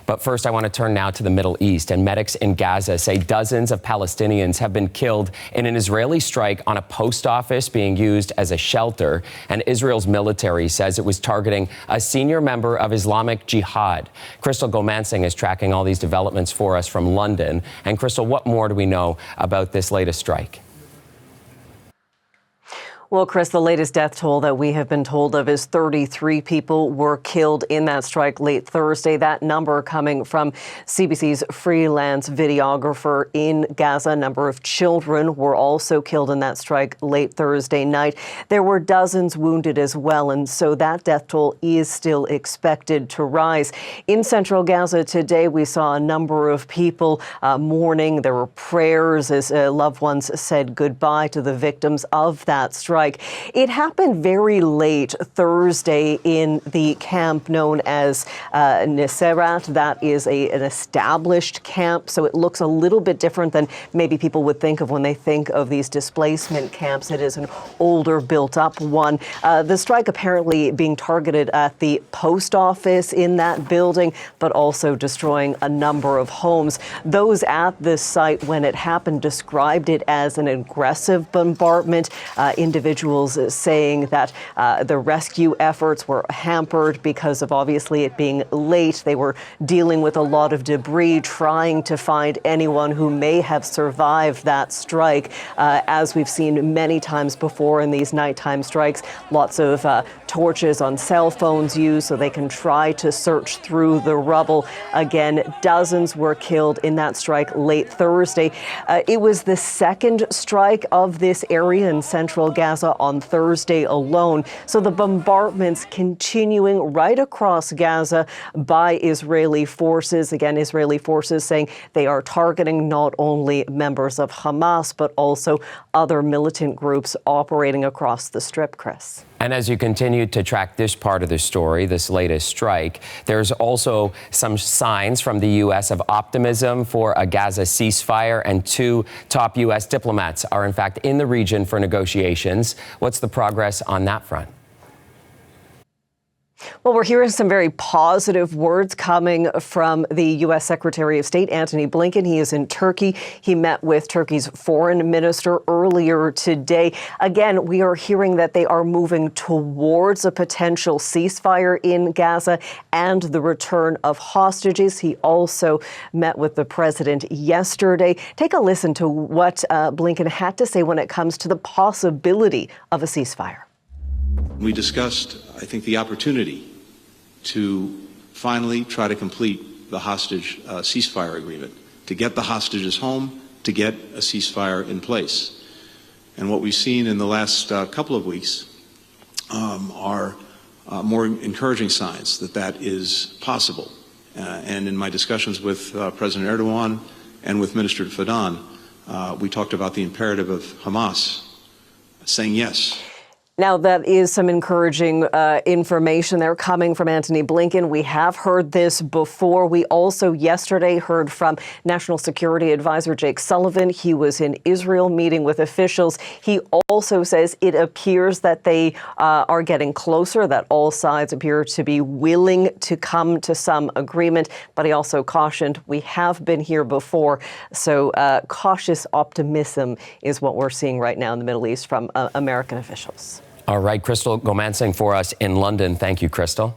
But first, I want to turn now to the Middle East. And medics in Gaza say dozens of Palestinians have been killed in an Israeli strike on a post office being used as a shelter. And Israel's military says it was targeting a senior member of Islamic Jihad. Crystal Gomansing is tracking all these developments for us from London. And Crystal, what more do we know about this latest strike? Well, Chris, the latest death toll that we have been told of is 33 people were killed in that strike late Thursday. That number coming from CBC's freelance videographer in Gaza. A number of children were also killed in that strike late Thursday night. There were dozens wounded as well, and so that death toll is still expected to rise. In central Gaza today, we saw a number of people mourning. There were prayers as loved ones said goodbye to the victims of that strike. It happened very late Thursday in the camp known as Nuseirat. That is an established camp, so it looks a little bit different than maybe people would think of when they think of these displacement camps. It is an older, built-up one. The strike apparently being targeted at the post office in that building, but also destroying a number of homes. Those at this site when it happened described it as an aggressive bombardment. Individuals saying that the rescue efforts were hampered because of obviously it being late. They were dealing with a lot of debris, trying to find anyone who may have survived that strike. As we've seen many times before in these nighttime strikes, lots of torches on cell phones used so they can try to search through the rubble. Again, dozens were killed in that strike late Thursday. It was the second strike of this area in central Gaza on Thursday alone. So the bombardments continuing right across Gaza by Israeli forces. Again, Israeli forces saying they are targeting not only members of Hamas, but also other militant groups operating across the Strip, Chris. And as you continue to track this part of the story, this latest strike, there's also some signs from the U.S. of optimism for a Gaza ceasefire, and 2 top U.S. diplomats are in fact in the region for negotiations. What's the progress on that front? Well, we're hearing some very positive words coming from the U.S. Secretary of State, Antony Blinken. He is in Turkey. He met with Turkey's foreign minister earlier today. Again, we are hearing that they are moving towards a potential ceasefire in Gaza and the return of hostages. He also met with the president yesterday. Take a listen to what Blinken had to say when it comes to the possibility of a ceasefire. We discussed, I think, the opportunity to finally try to complete the hostage ceasefire agreement, to get the hostages home, to get a ceasefire in place. And what we've seen in the last couple of weeks are more encouraging signs that that is possible. And in my discussions with President Erdogan and with Minister Fadan, we talked about the imperative of Hamas saying yes. Now, that is some encouraging information there coming from Antony Blinken. We have heard this before. We also yesterday heard from National Security Advisor Jake Sullivan. He was in Israel meeting with officials. He also says it appears that they are getting closer, that all sides appear to be willing to come to some agreement. But he also cautioned, we have been here before. So cautious optimism is what we're seeing right now in the Middle East from American officials. All right, Crystal Gomansing for us in London. Thank you, Crystal.